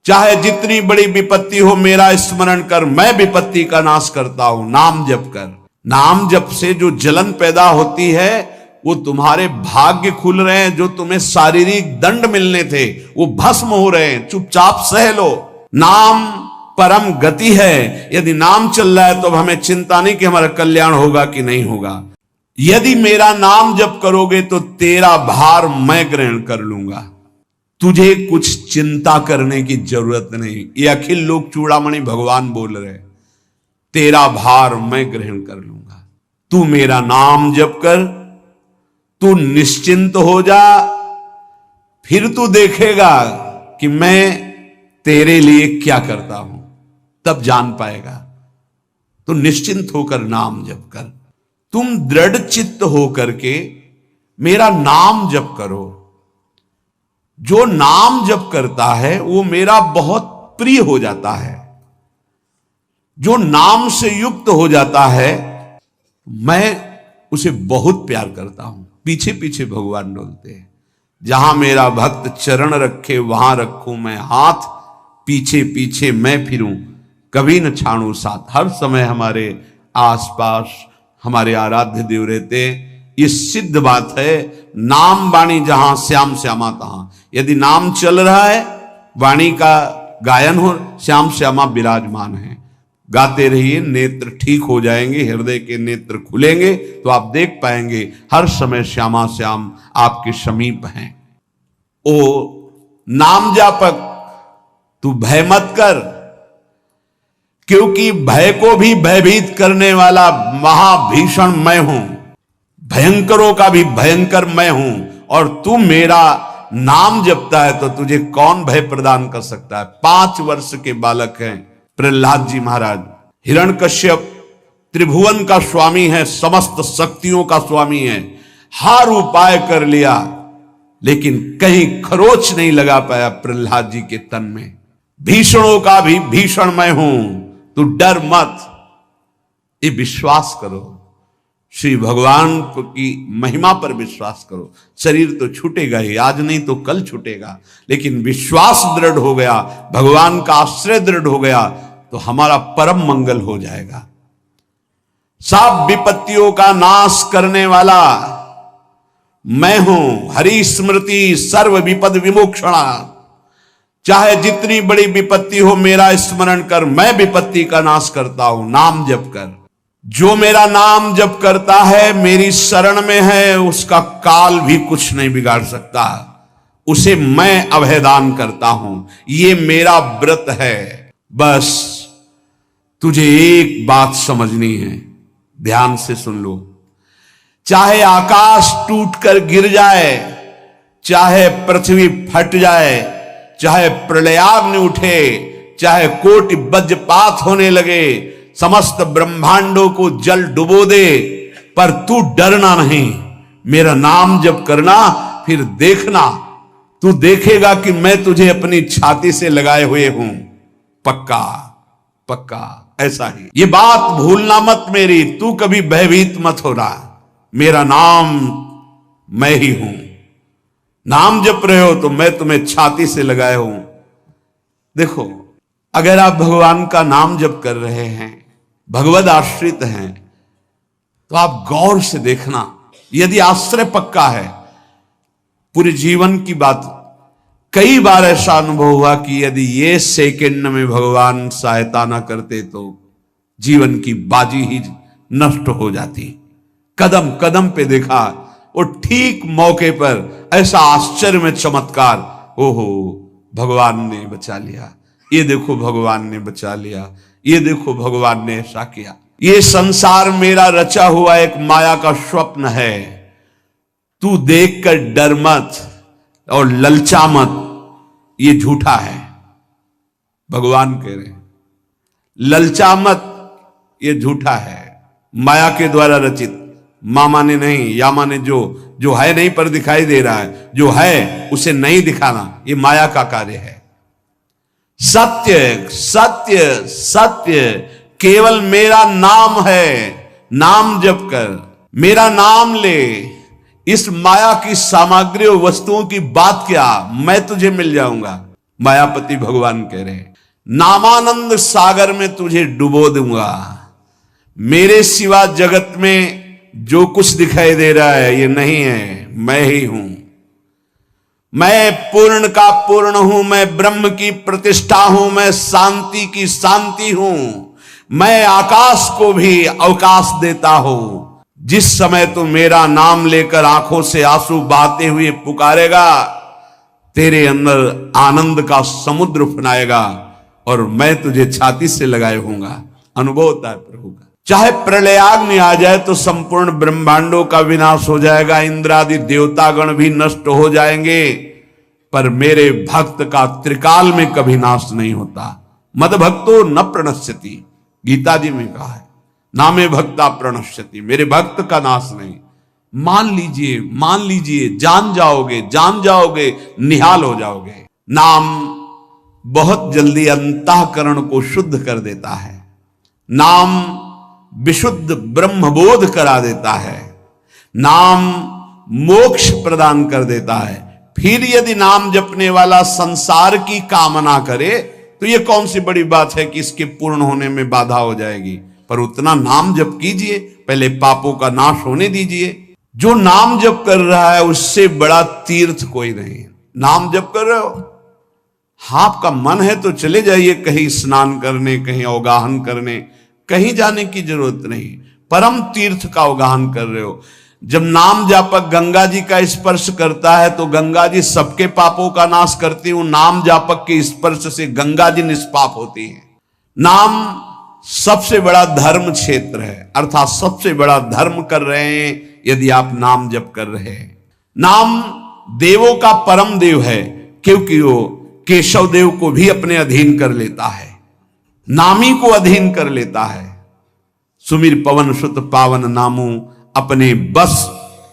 चाहे जितनी बड़ी विपत्ति हो मेरा स्मरण कर, मैं विपत्ति का नाश करता हूं। नाम जप कर। नाम जप से जो जलन पैदा होती है वो तुम्हारे भाग्य खुल रहे हैं, जो तुम्हें शारीरिक दंड मिलने थे वो भस्म हो रहे हैं। चुपचाप सह लो। नाम परम गति है। यदि नाम चल रहा है तो हमें चिंता नहीं कि हमारा कल्याण होगा कि नहीं होगा। यदि मेरा नाम जप करोगे तो तेरा भार मैं ग्रहण कर लूंगा। तुझे कुछ चिंता करने की जरूरत नहीं। ये अखिल लोक चूड़ामणि भगवान बोल रहे, तेरा भार मैं ग्रहण कर लूंगा। तू मेरा नाम जप कर, तू निश्चिंत हो जा, फिर तू देखेगा कि मैं तेरे लिए क्या करता हूं, तब जान पाएगा। तो निश्चिंत होकर नाम जप कर। तुम दृढ़ चित्त होकर के मेरा नाम जप करो। जो नाम जप करता है वो मेरा बहुत प्रिय हो जाता है। जो नाम से युक्त हो जाता है मैं उसे बहुत प्यार करता हूं। पीछे पीछे भगवान डोलते हैं। जहां मेरा भक्त चरण रखे वहां रखूं मैं हाथ, पीछे पीछे मैं फिरूं कभी न छाड़ू साथ। हर समय हमारे आसपास हमारे आराध्य देव रहते। ये सिद्ध बात है। नाम वाणी जहां श्याम श्यामा तहां। यदि नाम चल रहा है, वाणी का गायन हो, श्याम श्यामा विराजमान है। गाते रहिए, नेत्र ठीक हो जाएंगे, हृदय के नेत्र खुलेंगे तो आप देख पाएंगे हर समय श्यामा श्याम आपके समीप हैं। ओ नाम जापक, तू भय मत कर, क्योंकि भय को भी भयभीत करने वाला महाभीषण मैं हूं। भयंकरों का भी भयंकर मैं हूं। और तू मेरा नाम जपता है तो तुझे कौन भय प्रदान कर सकता है। 5 वर्ष के बालक हैं प्रहलाद जी महाराज। हिरण्यकश्यप त्रिभुवन का स्वामी है, समस्त शक्तियों का स्वामी है। हर उपाय कर लिया लेकिन कहीं खरोच नहीं लगा पाया प्रहलाद जी के तन में। भीषणों का भी भीषण मैं हूं, तू डर मत। ये विश्वास करो, श्री भगवान की महिमा पर विश्वास करो। शरीर तो छूटेगा ही, आज नहीं तो कल छूटेगा, लेकिन विश्वास दृढ़ हो गया, भगवान का आश्रय दृढ़ हो गया तो हमारा परम मंगल हो जाएगा। सब विपत्तियों का नाश करने वाला मैं हूं। हरि स्मृति सर्व विपद विमोक्षणा। चाहे जितनी बड़ी विपत्ति हो मेरा स्मरण कर, मैं विपत्ति का नाश करता हूं। नाम जप कर। जो मेरा नाम जप करता है, मेरी शरण में है, उसका काल भी कुछ नहीं बिगाड़ सकता। उसे मैं अभयदान करता हूं। ये मेरा व्रत है। बस तुझे एक बात समझनी है, ध्यान से सुन लो। चाहे आकाश टूटकर गिर जाए, चाहे पृथ्वी फट जाए, चाहे प्रलयाग्नि उठे, चाहे कोटि वज्रपात होने लगे, समस्त ब्रह्मांडों को जल डुबो दे, पर तू डरना नहीं। मेरा नाम जप करना, फिर देखना, तू देखेगा कि मैं तुझे अपनी छाती से लगाए हुए हूं। पक्का पक्का ऐसा ही। ये बात भूलना मत मेरी। तू कभी भयभीत मत हो रहा। मेरा नाम मैं ही हूं। नाम जप रहे हो तो मैं तुम्हें छाती से लगाए हूं। देखो, अगर आप भगवान का नाम जप कर रहे हैं, भगवद आश्रित हैं, तो आप गौर से देखना। यदि आश्रय पक्का है, पूरे जीवन की बात, कई बार ऐसा अनुभव हुआ कि यदि ये सेकंड में भगवान सहायता ना करते तो जीवन की बाजी ही नष्ट हो जाती। कदम कदम पे देखा, वो ठीक मौके पर ऐसा आश्चर्य में चमत्कार, ओहो भगवान ने बचा लिया, ये देखो भगवान ने बचा लिया, ये देखो भगवान ने ऐसा किया। ये संसार मेरा रचा हुआ एक माया का स्वप्न है। तू देखकर डर मत और ललचा मत, ये झूठा है। भगवान कह रहे हैं ललचा मत, ये झूठा है, माया के द्वारा रचित। मामा ने नहीं, यामा ने जो है नहीं पर दिखाई दे रहा है, जो है उसे नहीं दिखाना, ये माया का कार्य है। सत्य सत्य सत्य केवल मेरा नाम है। नाम जप कर, मेरा नाम ले। इस माया की सामग्री और वस्तुओं की बात क्या, मैं तुझे मिल जाऊंगा। मायापति भगवान कह रहे हैं, नामानंद सागर में तुझे डुबो दूंगा। मेरे सिवा जगत में जो कुछ दिखाई दे रहा है ये नहीं है, मैं ही हूं। मैं पूर्ण का पूर्ण हूं, मैं ब्रह्म की प्रतिष्ठा हूं, मैं शांति की शांति हूं, मैं आकाश को भी अवकाश देता हूं। जिस समय तू मेरा नाम लेकर आंखों से आंसू बहाते हुए पुकारेगा, तेरे अंदर आनंद का समुद्र फनाएगा और मैं तुझे छाती से लगाए होऊंगा। अनुभव होता है प्रभु का। चाहे प्रलयाग्नि आ जाए तो संपूर्ण ब्रह्मांडों का विनाश हो जाएगा, इंद्रादि देवतागण भी नष्ट हो जाएंगे, पर मेरे भक्त का त्रिकाल में कभी नाश नहीं होता। मद भक्तो न प्रणश्यति, गीता जी में कहा है, नामे भक्ता प्रणश्यति, मेरे भक्त का नाश नहीं। मान लीजिए, मान लीजिए, जान जाओगे, जान जाओगे, निहाल हो जाओगे। नाम बहुत जल्दी अंतःकरण को शुद्ध कर देता है। नाम विशुद्ध ब्रह्मबोध करा देता है। नाम मोक्ष प्रदान कर देता है। फिर यदि नाम जपने वाला संसार की कामना करे तो यह कौन सी बड़ी बात है कि इसके पूर्ण होने में बाधा हो जाएगी। पर उतना नाम जप कीजिए, पहले पापों का नाश होने दीजिए। जो नाम जप कर रहा है उससे बड़ा तीर्थ कोई नहीं। नाम जप कर रहे हो, आपका मन है तो चले जाइए कहीं स्नान करने, कहीं अवगाहन करने, कहीं जाने की जरूरत नहीं। परम तीर्थ का अवगाहन कर रहे हो। जब नाम जापक गंगा जी का स्पर्श करता है तो गंगा जी सबके पापों का नाश करती हूं, नाम जापक के स्पर्श से गंगा जी निष्पाप होती है। नाम सबसे बड़ा धर्म क्षेत्र है, अर्थात सबसे बड़ा धर्म कर रहे हैं यदि आप नाम जप कर रहे हैं। नाम देवों का परम देव है, क्योंकि वो केशव देव को भी अपने अधीन कर लेता है, नामी को अधीन कर लेता है। सुमिर पवन सुत पावन नामू, अपने बस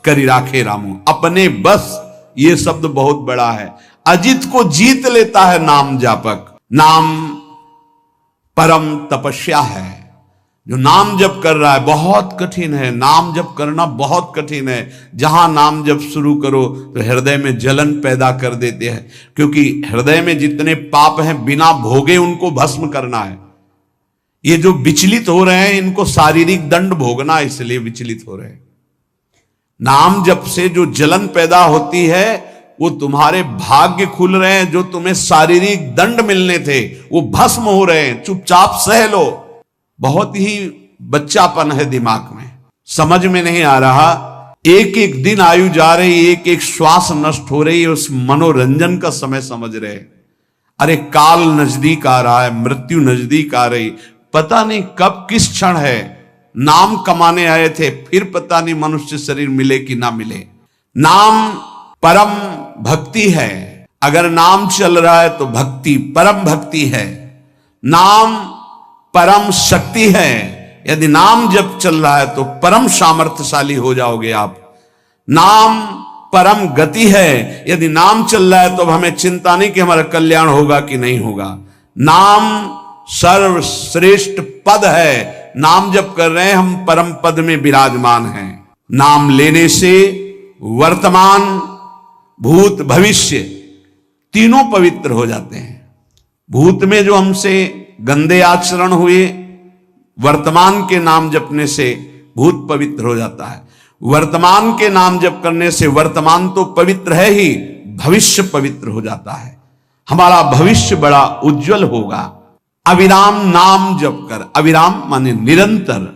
करी राखे रामू। अपने बस, ये शब्द बहुत बड़ा है। अजित को जीत लेता है नाम जापक। नाम परम तपस्या है। जो नाम जप कर रहा है, बहुत कठिन है, नाम जप करना बहुत कठिन है। जहां नाम जप शुरू करो तो हृदय में जलन पैदा कर देते हैं, क्योंकि हृदय में जितने पाप हैं बिना भोगे उनको भस्म करना है। ये जो विचलित हो रहे हैं इनको शारीरिक दंड भोगना, इसलिए विचलित हो रहे हैं। नाम जप से जो जलन पैदा होती है वो तुम्हारे भाग्य खुल रहे हैं, जो तुम्हें शारीरिक दंड मिलने थे वो भस्म हो रहे हैं। चुपचाप सह लो। बहुत ही बच्चापन है दिमाग में, समझ में नहीं आ रहा। एक एक दिन आयु जा रही, एक एक श्वास नष्ट हो रही है, उस मनोरंजन का समय समझ रहे। अरे काल नजदीक आ रहा है, मृत्यु नजदीक आ रही, पता नहीं कब किस क्षण है। नाम कमाने आए थे, फिर पता नहीं मनुष्य शरीर मिले कि ना मिले। नाम परम भक्ति है। अगर नाम चल रहा है तो भक्ति परम भक्ति है। नाम परम शक्ति है। यदि नाम जब चल रहा है तो परम सामर्थ्यशाली हो जाओगे आप। नाम परम गति है। यदि नाम चल रहा है तो हमें चिंता नहीं कि हमारा कल्याण होगा कि नहीं होगा। नाम सर्वश्रेष्ठ पद है। नाम जप कर रहे हैं, हम परम पद में विराजमान हैं। नाम लेने से वर्तमान, भूत, भविष्य तीनों पवित्र हो जाते हैं। भूत में जो हमसे गंदे आचरण हुए, वर्तमान के नाम जपने से भूत पवित्र हो जाता है। वर्तमान के नाम जप करने से वर्तमान तो पवित्र है ही, भविष्य पवित्र हो जाता है। हमारा भविष्य बड़ा उज्जवल होगा। अविराम नाम जप कर, अविराम माने निरंतर।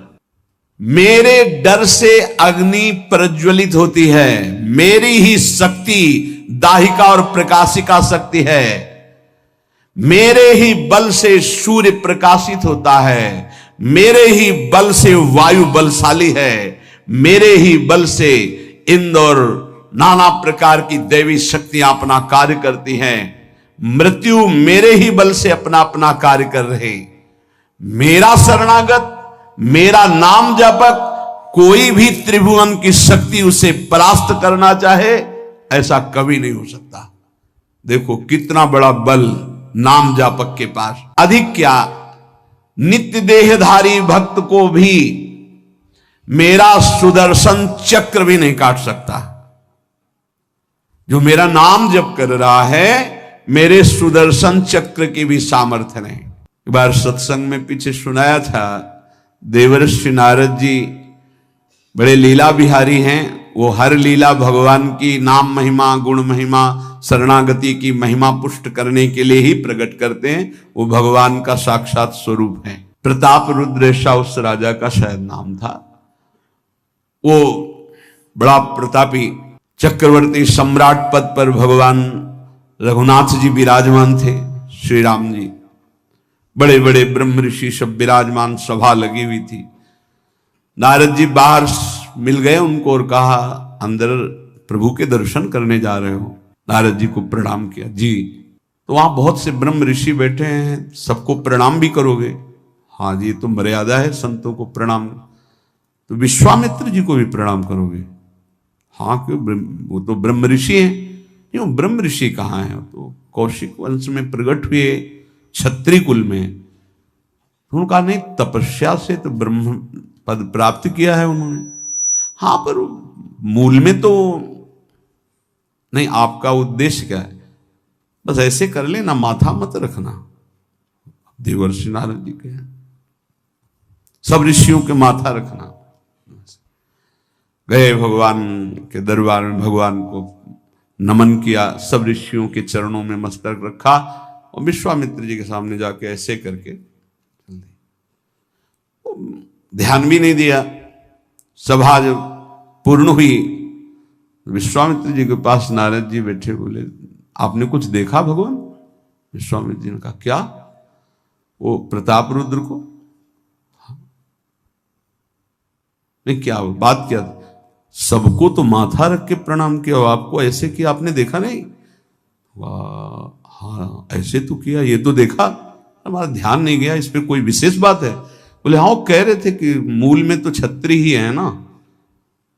मेरे डर से अग्नि प्रज्वलित होती है, मेरी ही शक्ति दाहिका और प्रकाशिका शक्ति है। मेरे ही बल से सूर्य प्रकाशित होता है, मेरे ही बल से वायु बलशाली है, मेरे ही बल से इंद्र और नाना प्रकार की दैवी शक्तियां अपना कार्य करती हैं। मृत्यु मेरे ही बल से अपना अपना कार्य कर रहे। मेरा शरणागत, मेरा नाम जापक, कोई भी त्रिभुवन की शक्ति उसे परास्त करना चाहे ऐसा कभी नहीं हो सकता। देखो कितना बड़ा बल नाम जापक के पास। अधिक क्या, नित्य देहधारी भक्त को भी मेरा सुदर्शन चक्र भी नहीं काट सकता। जो मेरा नाम जप कर रहा है मेरे सुदर्शन चक्र की भी सामर्थ्य नहीं। एक बार सत्संग में पीछे सुनाया था, देवर्षि नारद जी बड़े लीला बिहारी हैं। वो हर लीला भगवान की नाम महिमा, गुण महिमा, शरणागति की महिमा पुष्ट करने के लिए ही प्रकट करते हैं। वो भगवान का साक्षात स्वरूप है। प्रताप रुद्र ऐसा उस राजा का शायद नाम था। वो बड़ा प्रतापी चक्रवर्ती सम्राट पद पर भगवान रघुनाथ जी विराजमान थे। श्री राम जी, बड़े बड़े ब्रह्म ऋषि सब विराजमान, सभा लगी हुई थी। नारद जी बाहर मिल गए उनको और कहा, अंदर प्रभु के दर्शन करने जा रहे हो? नारद जी को प्रणाम किया। जी। तो वहां बहुत से ब्रह्म ऋषि बैठे हैं, सबको प्रणाम भी करोगे? हाँ जी, तो मर्यादा है संतों को प्रणाम। तो विश्वामित्र जी को भी प्रणाम करोगे? हाँ, क्यों, वो तो ब्रह्म ऋषि हैं। क्यों, ब्रह्म ऋषि कहाँ हैं? तो कौशिक वंश में प्रकट हुए, क्षत्रिय कुल में। उन्होंने कहा नहीं, तपस्या से तो ब्रह्म पद प्राप्त किया है उन्होंने। हाँ, पर मूल में तो नहीं। आपका उद्देश्य क्या है? बस ऐसे कर लेना, माथा मत रखना। देवर्षि नारद जी के सब ऋषियों के माथा रखना। गए भगवान के दरबार में, भगवान को नमन किया, सब ऋषियों के चरणों में मस्तक रखा और विश्वामित्र जी के सामने जाके ऐसे करके ध्यान भी नहीं दिया। सभा जब पूर्ण हुई, विश्वामित्र जी के पास नारद जी बैठे, बोले आपने कुछ देखा भगवान? विश्वामित्र जी ने कहा क्या? वो प्रताप रुद्र को? नहीं, क्या बात क्या? सबको तो माथा रख के प्रणाम किया, आपको ऐसे किया, आपने देखा नहीं? वाह, हाँ ऐसे तो किया, ये तो देखा, हमारा ध्यान नहीं गया, इस पे कोई विशेष बात है? बोले हाँ, वो कह रहे थे कि मूल में तो क्षत्रिय ही है ना,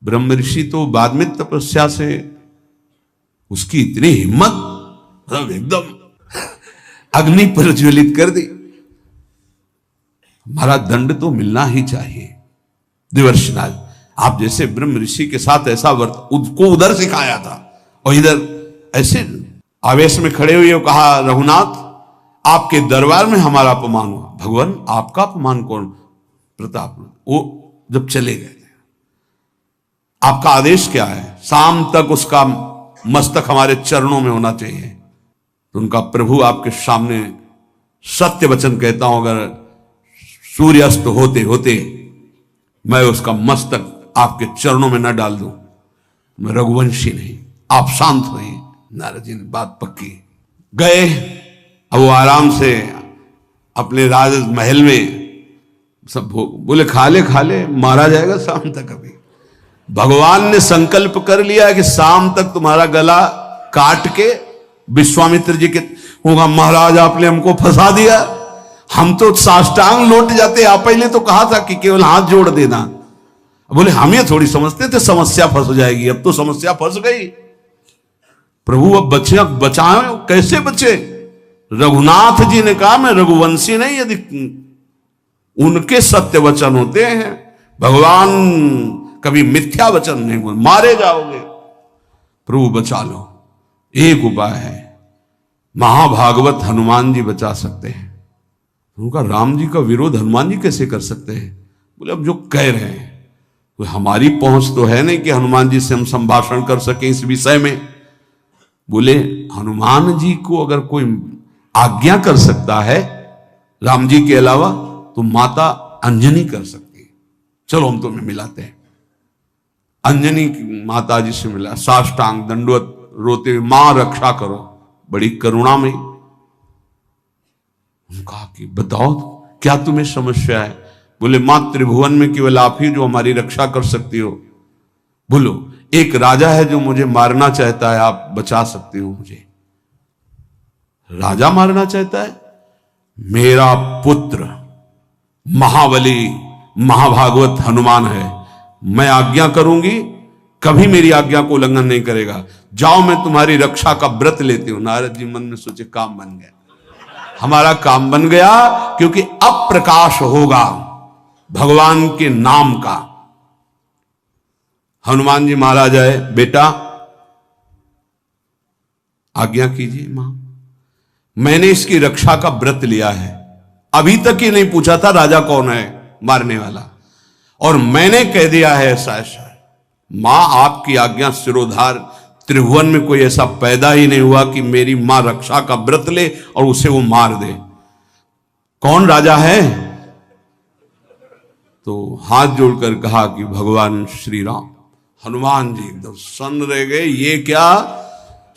ब्रह्म ऋषि तो बाद में तपस्या से, उसकी इतनी हिम्मत, मतलब एकदम अग्नि प्रज्वलित कर दी। हमारा दंड तो मिलना ही चाहिए। देवर्षि नारद, आप जैसे ब्रह्म ऋषि के साथ ऐसा वर्त उसको उधर सिखाया था और इधर ऐसे आवेश में खड़े हुए कहा, रघुनाथ आपके दरबार में हमारा अपमान हुआ। भगवान आपका अपमान कौन? प्रताप। वो जब चले गए, आपका आदेश क्या है? शाम तक उसका मस्तक हमारे चरणों में होना चाहिए। तो उनका प्रभु आपके सामने सत्य वचन कहता हूं, अगर सूर्यास्त होते होते मैं उसका मस्तक आपके चरणों में न डाल दूं, मैं रघुवंशी नहीं। आप शांत हुए। नारद जी ने बात पक्की। गए, अब वो आराम से अपने राज महल में सब बोले खा ले, मारा जाएगा शाम तक। अभी भगवान ने संकल्प कर लिया है कि शाम तक तुम्हारा गला काट के विश्वामित्र जी के होगा, महाराज आपने हमको फंसा दिया, हम तो साष्टांग लौट जाते। आप पहले तो कहा था कि केवल हाथ जोड़ देना। बोले हम ये थोड़ी समझते थे समस्या फंस जाएगी, अब तो समस्या फंस गई। प्रभु अब बचे, बचाए कैसे बचे? रघुनाथ जी ने कहा मैं रघुवंशी नहीं, यदि उनके सत्य वचन होते हैं, भगवान कभी मिथ्या वचन नहीं बोल, मारे जाओगे। प्रभु बचा लो। एक उपाय है, महाभागवत हनुमान जी बचा सकते हैं। उनका राम जी का विरोध हनुमान जी कैसे कर सकते हैं? बोले अब जो कह रहे हैं तो हमारी पहुंच तो है नहीं कि हनुमान जी से हम संभाषण कर सके इस विषय में। बोले हनुमान जी को अगर कोई आज्ञा कर सकता है राम जी के अलावा, तो माता अंजनी कर सकती है। चलो हम तुम्हें मिलाते हैं। अंजनी माता जी से मिला, साष्टांग दंडवत रोते, मां रक्षा करो, बड़ी करुणा में। कहा कि बताओ क्या तुम्हें समस्या है? बोले मां त्रिभुवन में केवल आप ही जो हमारी रक्षा कर सकती हो। बोलो एक राजा है जो मुझे मारना चाहता है, आप बचा सकते हो मुझे? राजा मारना चाहता है? मेरा पुत्र महाबली महाभागवत हनुमान है, मैं आज्ञा करूंगी, कभी मेरी आज्ञा को उल्लंघन नहीं करेगा। जाओ मैं तुम्हारी रक्षा का व्रत लेती हूं। नारद जी मन में सोचे काम बन गया, हमारा काम बन गया, क्योंकि अब प्रकाश होगा भगवान के नाम का। हनुमान जी महाराज आए, बेटा आज्ञा कीजिए मां। मैंने इसकी रक्षा का व्रत लिया है। अभी तक ही नहीं पूछा था राजा कौन है मारने वाला, और मैंने कह दिया है ऐसा ऐसा। मां आपकी आज्ञा सिरोधार, त्रिभुवन में कोई ऐसा पैदा ही नहीं हुआ कि मेरी मां रक्षा का व्रत ले और उसे वो मार दे। कौन राजा है? तो हाथ जोड़कर कहा कि भगवान श्री राम। हनुमान जी एकदम सन्न रह गए, ये क्या?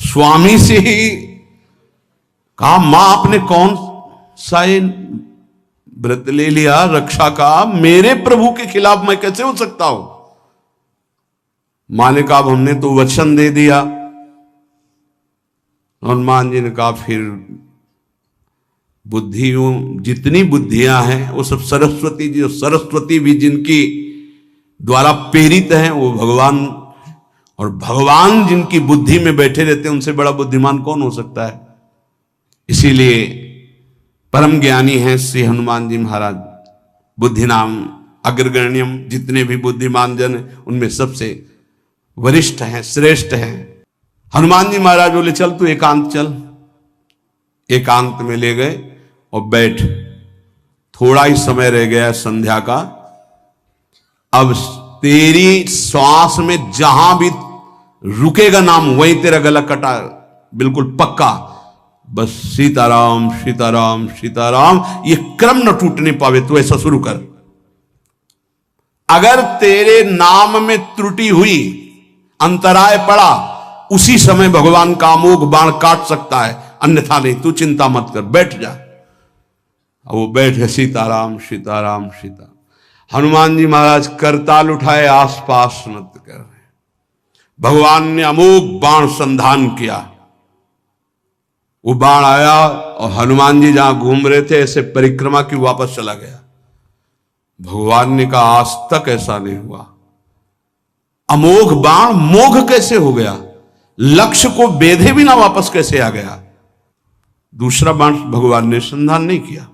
स्वामी से ही कहा मां आपने कौन सा व्रत ले लिया रक्षा का? मेरे प्रभु के खिलाफ मैं कैसे हो सकता हूं? मां ने कहा हमने तो वचन दे दिया। हनुमान जी ने कहा फिर बुद्धियों जितनी बुद्धियां हैं वो सब सरस्वती जी, सरस्वती भी जिनकी द्वारा प्रेरित हैं वो भगवान, और भगवान जिनकी बुद्धि में बैठे रहते हैं उनसे बड़ा बुद्धिमान कौन हो सकता है? इसीलिए परम ज्ञानी हैं श्री हनुमान जी महाराज। बुद्धि नाम अग्रगण्यम, जितने भी बुद्धिमान जन उनमें सबसे वरिष्ठ हैं, श्रेष्ठ हैं। हनुमान जी महाराज बोले चल तू एकांत चल। एकांत में ले गए और बैठ। थोड़ा ही समय रह गया संध्या का। अब तेरी श्वास में जहां भी रुकेगा नाम वहीं तेरा गला कटा, बिल्कुल पक्का। बस सीताराम सीताराम सीताराम, ये क्रम न टूटने पावे, तो ऐसा शुरू कर। अगर तेरे नाम में त्रुटि हुई, अंतराय पड़ा, उसी समय भगवान का अमोघ बाण काट सकता है, अन्यथा नहीं। तू चिंता मत कर, बैठ जा। वो बैठ गए। सीताराम सीताराम सीता। हनुमान जी महाराज करताल उठाए, आसपास मत कर रहे। भगवान ने अमोघ बाण संधान किया। वो बाण आया और हनुमान जी जहां घूम रहे थे ऐसे परिक्रमा की वापस चला गया। भगवान ने कहा आज तक ऐसा नहीं हुआ। अमोघ बाण मोघ कैसे हो गया? लक्ष्य को बेधे बिना वापस कैसे आ गया? दूसरा बाण भगवान ने संधान नहीं किया।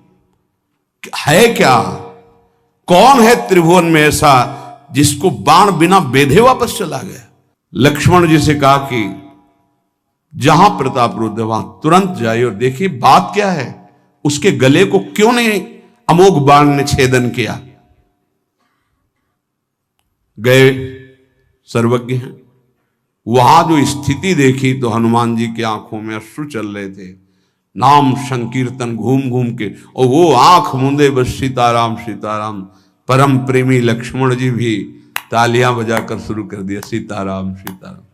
है क्या? कौन है त्रिभुवन में ऐसा जिसको बाण बिना बेधे वापस चला गया? लक्ष्मण जी से कहा कि जहां प्रताप रुद्र वहां तुरंत जाइए और देखिए बात क्या है। उसके गले को क्यों नहीं अमोघ बाण ने छेदन किया? गए, सर्वज्ञ हैं। वहां जो स्थिति देखी तो हनुमान जी की आंखों में अश्रु चल रहे थे। नाम संकीर्तन घूम घूम के, और वो आंख मूंदे बस सीताराम सीताराम। परम प्रेमी लक्ष्मण जी भी तालियां बजाकर शुरू कर दिया, सीताराम सीताराम।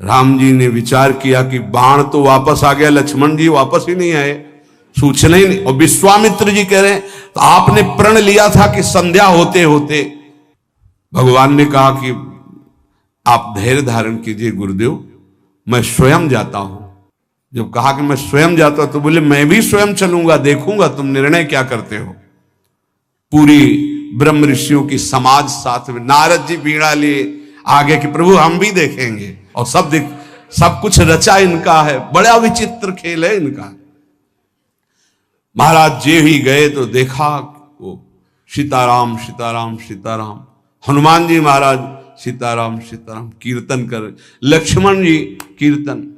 राम जी ने विचार किया कि बाण तो वापस आ गया, लक्ष्मण जी वापस ही नहीं आए, सूचना ही नहीं। और विश्वामित्र जी कह रहे हैं तो आपने प्रण लिया था कि संध्या होते होते। भगवान ने कहा कि आप धैर्य धारण कीजिए गुरुदेव, मैं स्वयं जाता हूं। जब कहा कि मैं स्वयं जाता हूं तो बोले मैं भी स्वयं चलूंगा, देखूंगा तुम निर्णय क्या करते हो। पूरी ब्रह्म ऋषियों की समाज साथ में, नारद जी बीड़ा लिए आगे कि प्रभु हम भी देखेंगे, और सब कुछ रचा इनका है। बड़ा विचित्र खेल है इनका। महाराज जी ही गए तो देखा वो सीताराम सीताराम सीताराम। हनुमान जी महाराज सीताराम सीताराम कीर्तन कर, लक्ष्मण जी कीर्तन।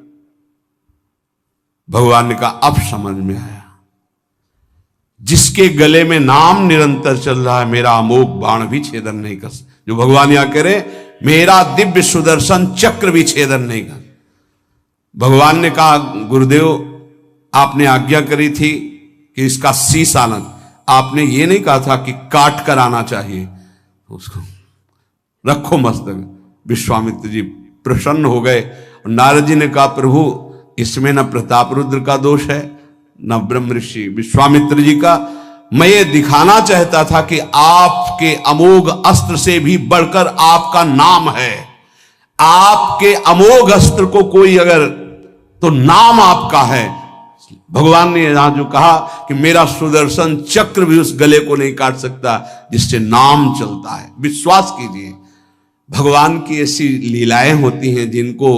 भगवान ने कहा अब समझ में आया, जिसके गले में नाम निरंतर चल रहा है मेरा अमोघ बाण भी छेदन नहीं कर। जो भगवान यहां कह रहे मेरा दिव्य सुदर्शन चक्र भी छेदन नहीं कर। भगवान ने कहा गुरुदेव आपने आज्ञा करी थी कि इसका शीश आना, आपने ये नहीं कहा था कि काट कर आना चाहिए, उसको रखो मस्तक। विश्वामित्र जी प्रसन्न हो गए। और नारद जी ने कहा प्रभु इसमें न प्रताप रुद्र का दोष है न ब्रह्म ऋषि विश्वामित्र जी का। मैं ये दिखाना चाहता था कि आपके अमोघ अस्त्र से भी बढ़कर आपका नाम है। आपके अमोघ अस्त्र को कोई अगर, तो नाम आपका है। भगवान ने यहां जो कहा कि मेरा सुदर्शन चक्र भी उस गले को नहीं काट सकता जिससे नाम चलता है। विश्वास कीजिए, भगवान की ऐसी लीलाएं होती हैं जिनको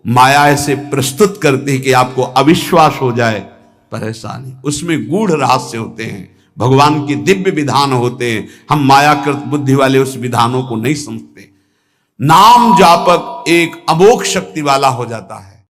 माया ऐसे प्रस्तुत करती है कि आपको अविश्वास हो जाए, पर ऐसा नहीं। उसमें गूढ़ रहस्य होते हैं, भगवान के दिव्य विधान होते हैं। हम मायाकृत बुद्धि वाले उस विधानों को नहीं समझते। नाम जापक एक अमोघ शक्ति वाला हो जाता है।